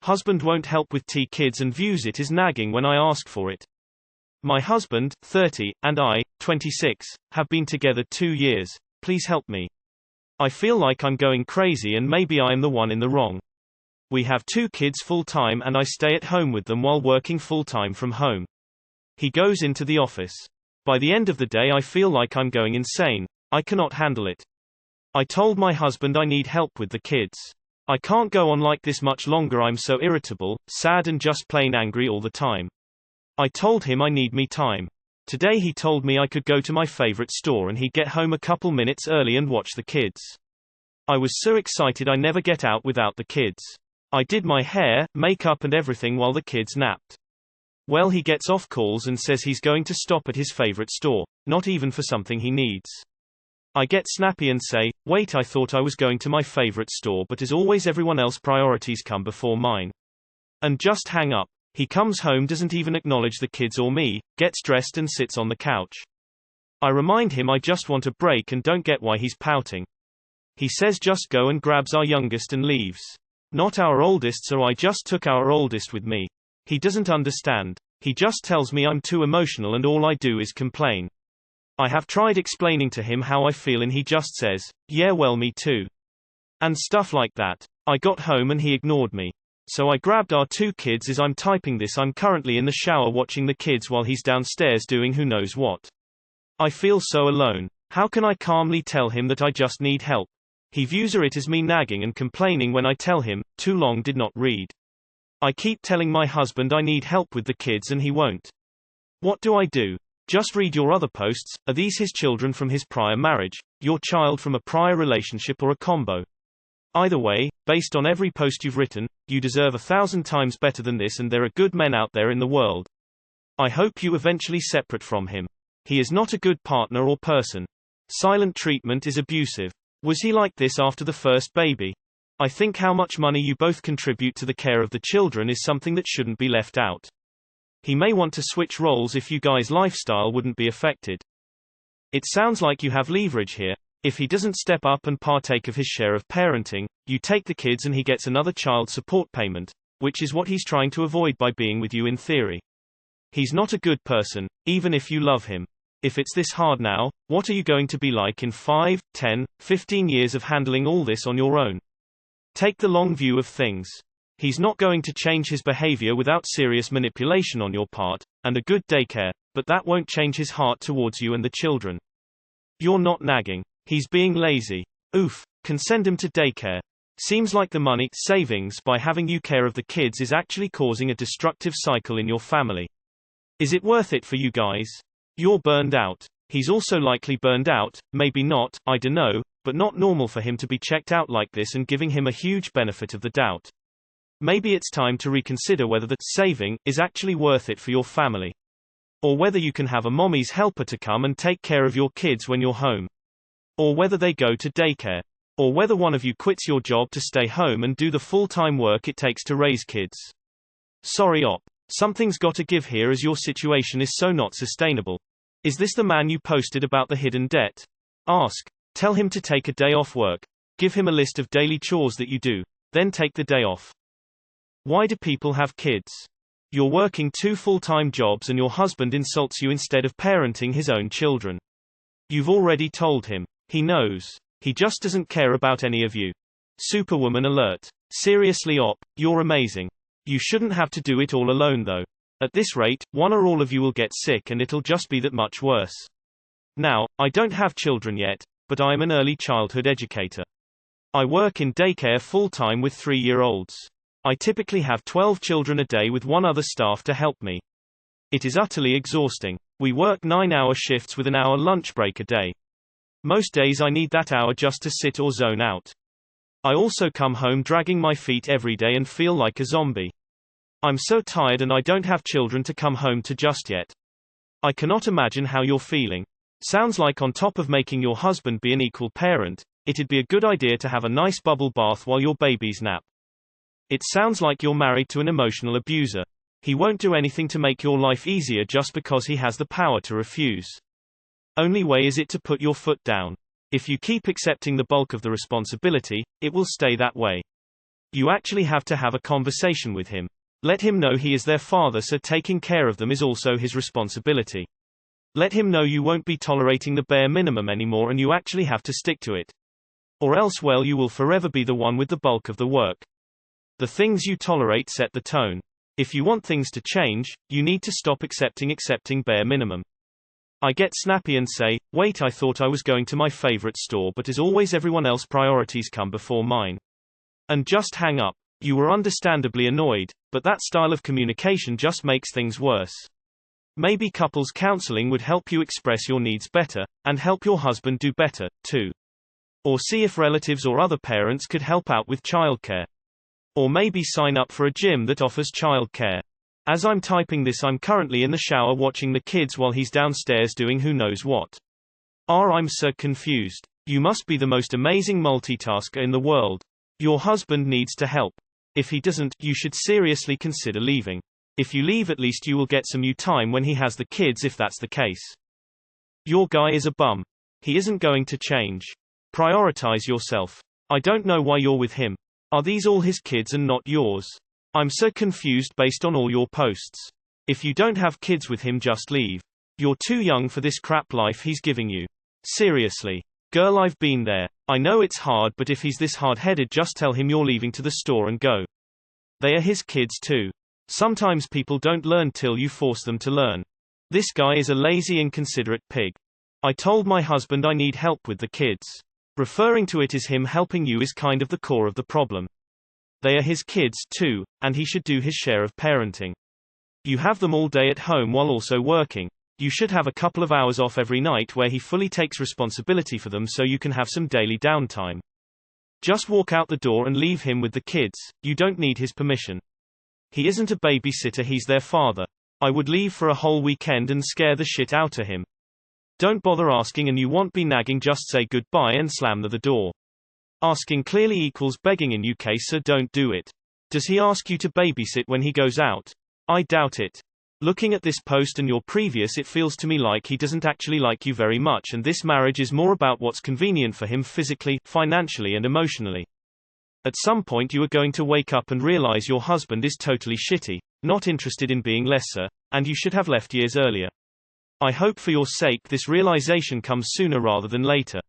Husband won't help with kids and views it as nagging when I ask for it. My husband, 30, and I, 26, have been together 2 years. Please help me. I feel like I'm going crazy and maybe I am the one in the wrong. We have 2 kids full-time and I stay at home with them while working full-time from home. He goes into the office. By the end of the day I feel like I'm going insane. I cannot handle it. I told my husband I need help with the kids. I can't go on like this much longer. I'm so irritable, sad and just plain angry all the time. I told him I need me time. Today he told me I could go to my favorite store and he'd get home a couple minutes early and watch the kids. I was so excited I never get out without the kids. I did my hair, makeup and everything while the kids napped. Well, he gets off calls and says he's going to stop at his favorite store, not even for something he needs. I get snappy and say, wait, I thought I was going to my favorite store, but as always everyone else's priorities come before mine. And just hang up. He comes home, doesn't even acknowledge the kids or me, gets dressed and sits on the couch. I remind him I just want a break and don't get why he's pouting. He says just go and grabs our youngest and leaves. Not our oldest, so I just took our oldest with me. He doesn't understand. He just tells me I'm too emotional and all I do is complain. I have tried explaining to him how I feel and he just says, yeah well me too. And stuff like that. I got home and he ignored me. So I grabbed our 2 kids. As I'm typing this, I'm currently in the shower watching the kids while he's downstairs doing who knows what. I feel so alone. How can I calmly tell him that I just need help? He views it as me nagging and complaining when I tell him, too long did not read. I keep telling my husband I need help with the kids and he won't. What do I do? Just read your other posts. Are these his children from his prior marriage, your child from a prior relationship, or a combo? Either way, based on every post you've written, you deserve 1,000 times better than this, and there are good men out there in the world. I hope you eventually separate from him. He is not a good partner or person. Silent treatment is abusive. Was he like this after the first baby? I think how much money you both contribute to the care of the children is something that shouldn't be left out. He may want to switch roles if you guys' lifestyle wouldn't be affected. It sounds like you have leverage here. If he doesn't step up and partake of his share of parenting, you take the kids and he gets another child support payment, which is what he's trying to avoid by being with you in theory. He's not a good person, even if you love him. If it's this hard now, what are you going to be like in 5, 10, 15 years of handling all this on your own? Take the long view of things. He's not going to change his behavior without serious manipulation on your part, and a good daycare, but that won't change his heart towards you and the children. You're not nagging. He's being lazy. Oof, can send him to daycare. Seems like the money savings by having you care of the kids is actually causing a destructive cycle in your family. Is it worth it for you guys? You're burned out. He's also likely burned out, maybe not, I dunno, but not normal for him to be checked out like this and giving him a huge benefit of the doubt. Maybe it's time to reconsider whether the saving is actually worth it for your family. Or whether you can have a mommy's helper to come and take care of your kids when you're home. Or whether they go to daycare. Or whether one of you quits your job to stay home and do the full-time work it takes to raise kids. Sorry op. Something's gotta give here, as your situation is so not sustainable. Is this the man you posted about the hidden debt? Ask. Tell him to take a day off work. Give him a list of daily chores that you do. Then take the day off. Why do people have kids? You're working 2 full-time jobs and your husband insults you instead of parenting his own children. You've already told him. He knows. He just doesn't care about any of you. Superwoman alert. Seriously op, you're amazing. You shouldn't have to do it all alone though. At this rate, one or all of you will get sick and it'll just be that much worse. Now, I don't have children yet, but I am an early childhood educator. I work in daycare full-time with 3-year-olds. I typically have 12 children a day with 1 other staff to help me. It is utterly exhausting. We work 9-hour shifts with an hour lunch break a day. Most days I need that hour just to sit or zone out. I also come home dragging my feet every day and feel like a zombie. I'm so tired and I don't have children to come home to just yet. I cannot imagine how you're feeling. Sounds like on top of making your husband be an equal parent, it'd be a good idea to have a nice bubble bath while your babies nap. It sounds like you're married to an emotional abuser. He won't do anything to make your life easier just because he has the power to refuse. Only way is it to put your foot down. If you keep accepting the bulk of the responsibility, it will stay that way. You actually have to have a conversation with him. Let him know he is their father, so taking care of them is also his responsibility. Let him know you won't be tolerating the bare minimum anymore and you actually have to stick to it. Or else, well, you will forever be the one with the bulk of the work. The things you tolerate set the tone. If you want things to change, you need to stop accepting bare minimum. I get snappy and say, wait, I thought I was going to my favorite store, but as always everyone else's priorities come before mine. And just hang up. You were understandably annoyed, but that style of communication just makes things worse. Maybe couples counseling would help you express your needs better, and help your husband do better, too. Or see if relatives or other parents could help out with childcare. Or maybe sign up for a gym that offers childcare. As I'm typing this, I'm currently in the shower watching the kids while he's downstairs doing who knows what. I'm so confused. You must be the most amazing multitasker in the world. Your husband needs to help. If he doesn't, you should seriously consider leaving. If you leave, at least you will get some you time when he has the kids, if that's the case. Your guy is a bum. He isn't going to change. Prioritize yourself. I don't know why you're with him. Are these all his kids and not yours? I'm so confused based on all your posts. If you don't have kids with him, just leave. You're too young for this crap life he's giving you. Seriously. Girl, I've been there. I know it's hard, but if he's this hard-headed, just tell him you're leaving to the store and go. They are his kids too. Sometimes people don't learn till you force them to learn. This guy is a lazy, inconsiderate pig. I told my husband I need help with the kids. Referring to it as him helping you is kind of the core of the problem. They are his kids too, and he should do his share of parenting. You have them all day at home while also working. You should have a couple of hours off every night where he fully takes responsibility for them so you can have some daily downtime. Just walk out the door and leave him with the kids. You don't need his permission. He isn't a babysitter, he's their father. I would leave for a whole weekend and scare the shit out of him. Don't bother asking, and you won't be nagging, just say goodbye and slam the door. Asking clearly equals begging in UK, so don't do it. Does he ask you to babysit when he goes out? I doubt it. Looking at this post and your previous, it feels to me like he doesn't actually like you very much, and this marriage is more about what's convenient for him physically, financially and emotionally. At some point you are going to wake up and realize your husband is totally shitty, not interested in being lesser, and you should have left years earlier. I hope for your sake this realization comes sooner rather than later.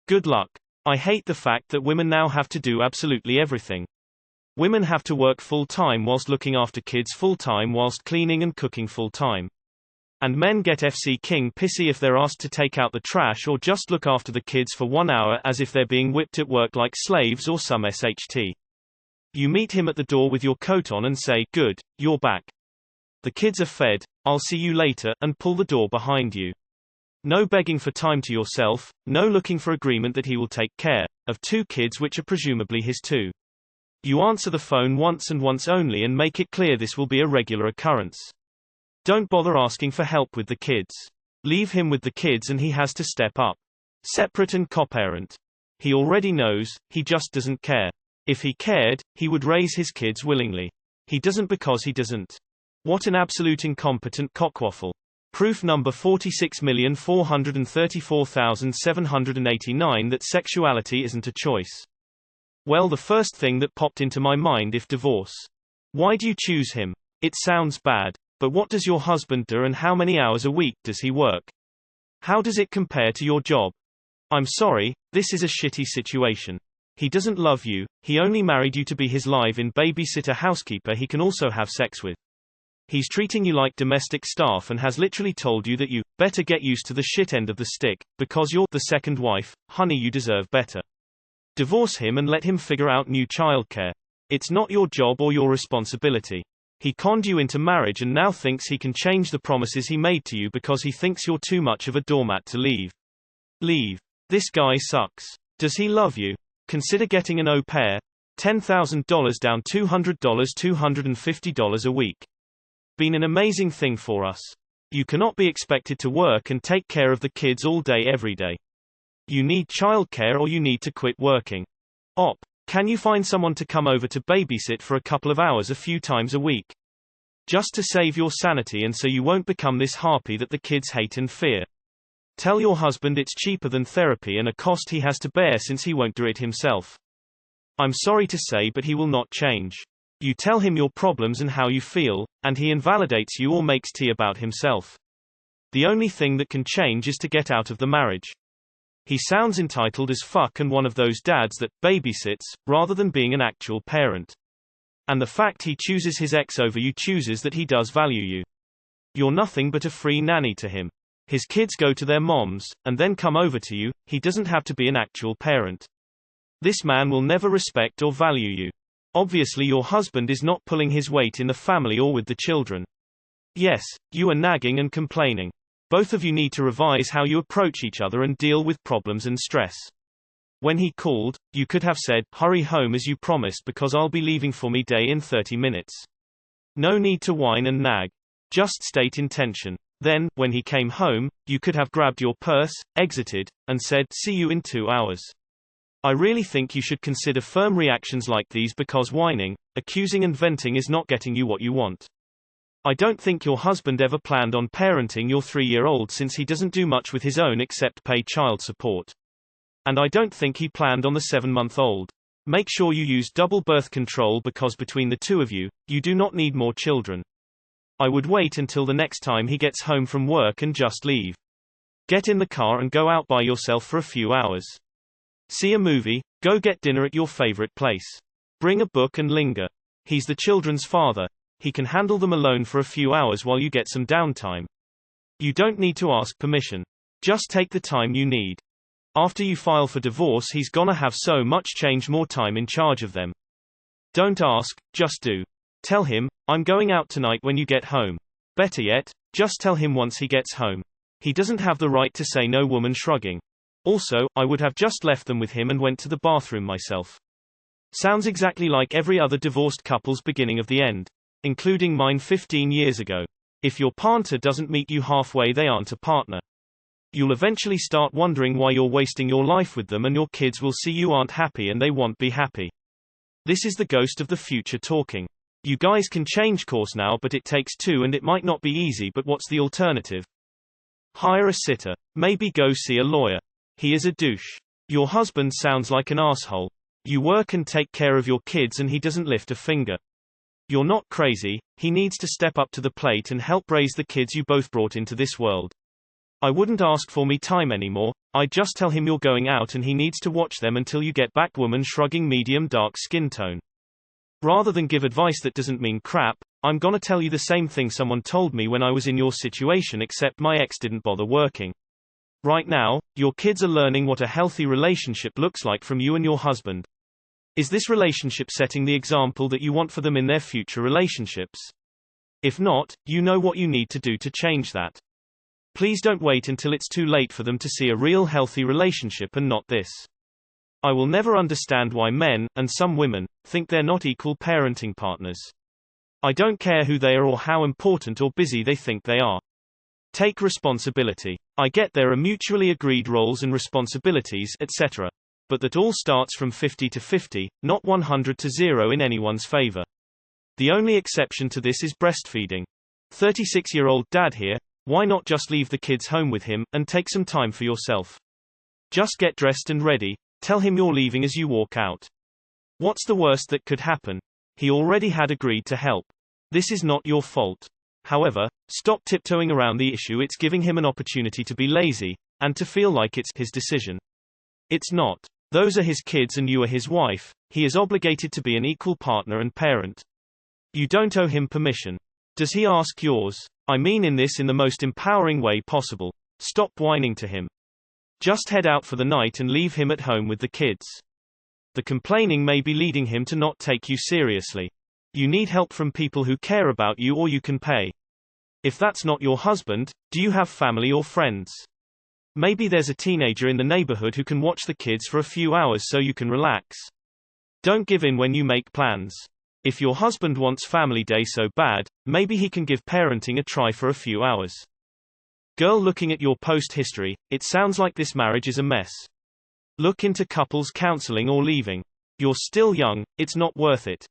Good luck. I hate the fact that women now have to do absolutely everything. Women have to work full-time whilst looking after kids full-time whilst cleaning and cooking full-time. And men get FC King pissy if they're asked to take out the trash or just look after the kids for 1 hour, as if they're being whipped at work like slaves or some SHT. You meet him at the door with your coat on and say, "Good, you're back. The kids are fed, I'll see you later," and pull the door behind you. No begging for time to yourself, no looking for agreement that he will take care of 2 kids which are presumably his too. You answer the phone once and once only and make it clear this will be a regular occurrence. Don't bother asking for help with the kids. Leave him with the kids and he has to step up. Separate and co-parent. He already knows, he just doesn't care. If he cared, he would raise his kids willingly. He doesn't because he doesn't. What an absolute incompetent cockwaffle. Proof number 46,434,789 that sexuality isn't a choice. Well, the first thing that popped into my mind, if divorce. Why do you choose him? It sounds bad. But what does your husband do and how many hours a week does he work? How does it compare to your job? I'm sorry, this is a shitty situation. He doesn't love you, he only married you to be his live-in babysitter housekeeper he can also have sex with. He's treating you like domestic staff and has literally told you that you better get used to the shit end of the stick, because you're the second wife. Honey, you deserve better. Divorce him and let him figure out new childcare. It's not your job or your responsibility. He conned you into marriage and now thinks he can change the promises he made to you because he thinks you're too much of a doormat to leave. Leave. This guy sucks. Does he love you? Consider getting an au pair. $10,000 down, $200, $250 a week. Been an amazing thing for us. You cannot be expected to work and take care of the kids all day every day. You need childcare or you need to quit working. Op. Can you find someone to come over to babysit for a couple of hours a few times a week? Just to save your sanity and so you won't become this harpy that the kids hate and fear. Tell your husband it's cheaper than therapy and a cost he has to bear since he won't do it himself. I'm sorry to say, but he will not change. You tell him your problems and how you feel, and he invalidates you or makes tea about himself. The only thing that can change is to get out of the marriage. He sounds entitled as fuck and one of those dads that babysits, rather than being an actual parent. And the fact he chooses his ex over you chooses that he does value you. You're nothing but a free nanny to him. His kids go to their moms, and then come over to you. He doesn't have to be an actual parent. This man will never respect or value you. Obviously your husband is not pulling his weight in the family or with the children. Yes, you are nagging and complaining. Both of you need to revise how you approach each other and deal with problems and stress. When he called, you could have said, "Hurry home as you promised because I'll be leaving for me day in 30 minutes. No need to whine and nag. Just state intention." Then, when he came home, you could have grabbed your purse, exited, and said, "See you in 2 hours." I really think you should consider firm reactions like these because whining, accusing and venting is not getting you what you want. I don't think your husband ever planned on parenting your 3-year-old since he doesn't do much with his own except pay child support. And I don't think he planned on the 7-month-old. Make sure you use double birth control because between the two of you, you do not need more children. I would wait until the next time he gets home from work and just leave. Get in the car and go out by yourself for a few hours. See a movie, go get dinner at your favorite place. Bring a book and linger. He's the children's father. He can handle them alone for a few hours while you get some downtime. You don't need to ask permission. Just take the time you need. After you file for divorce, he's gonna have so much change, more time in charge of them. Don't ask, just do. Tell him, "I'm going out tonight when you get home." Better yet, just tell him once he gets home. He doesn't have the right to say no. Woman shrugging. Also, I would have just left them with him and went to the bathroom myself. Sounds exactly like every other divorced couple's beginning of the end. Including mine 15 years ago. If your partner doesn't meet you halfway, they aren't a partner. You'll eventually start wondering why you're wasting your life with them, and your kids will see you aren't happy and they won't be happy. This is the ghost of the future talking. You guys can change course now, but it takes two and it might not be easy, but what's the alternative? Hire a sitter. Maybe go see a lawyer. He is a douche. Your husband sounds like an asshole. You work and take care of your kids and he doesn't lift a finger. You're not crazy. He needs to step up to the plate and help raise the kids you both brought into this world. I wouldn't ask for me time anymore. I'd just tell him you're going out and he needs to watch them until you get back. Woman shrugging, medium dark skin tone. Rather than give advice that doesn't mean crap, I'm gonna tell you the same thing someone told me when I was in your situation, except my ex didn't bother working. Right now, your kids are learning what a healthy relationship looks like from you and your husband. Is this relationship setting the example that you want for them in their future relationships? If not, you know what you need to do to change that. Please don't wait until it's too late for them to see a real healthy relationship and not this. I will never understand why men, and some women, think they're not equal parenting partners. I don't care who they are or how important or busy they think they are. Take responsibility. I get there are mutually agreed roles and responsibilities, etc. But that all starts from 50 to 50, not 100 to 0 in anyone's favor. The only exception to this is breastfeeding. 36-year-old dad here, why not just leave the kids home with him, and take some time for yourself? Just get dressed and ready, tell him you're leaving as you walk out. What's the worst that could happen? He already had agreed to help. This is not your fault. However, stop tiptoeing around the issue. It's giving him an opportunity to be lazy, and to feel like it's his decision. It's not. Those are his kids and you are his wife. He is obligated to be an equal partner and parent. You don't owe him permission. Does he ask yours? I mean in the most empowering way possible. Stop whining to him. Just head out for the night and leave him at home with the kids. The complaining may be leading him to not take you seriously. You need help from people who care about you, or you can pay. If that's not your husband, do you have family or friends? Maybe there's a teenager in the neighborhood who can watch the kids for a few hours so you can relax. Don't give in when you make plans. If your husband wants family day so bad, maybe he can give parenting a try for a few hours. Girl, looking at your post history, it sounds like this marriage is a mess. Look into couples counseling or leaving. You're still young, it's not worth it.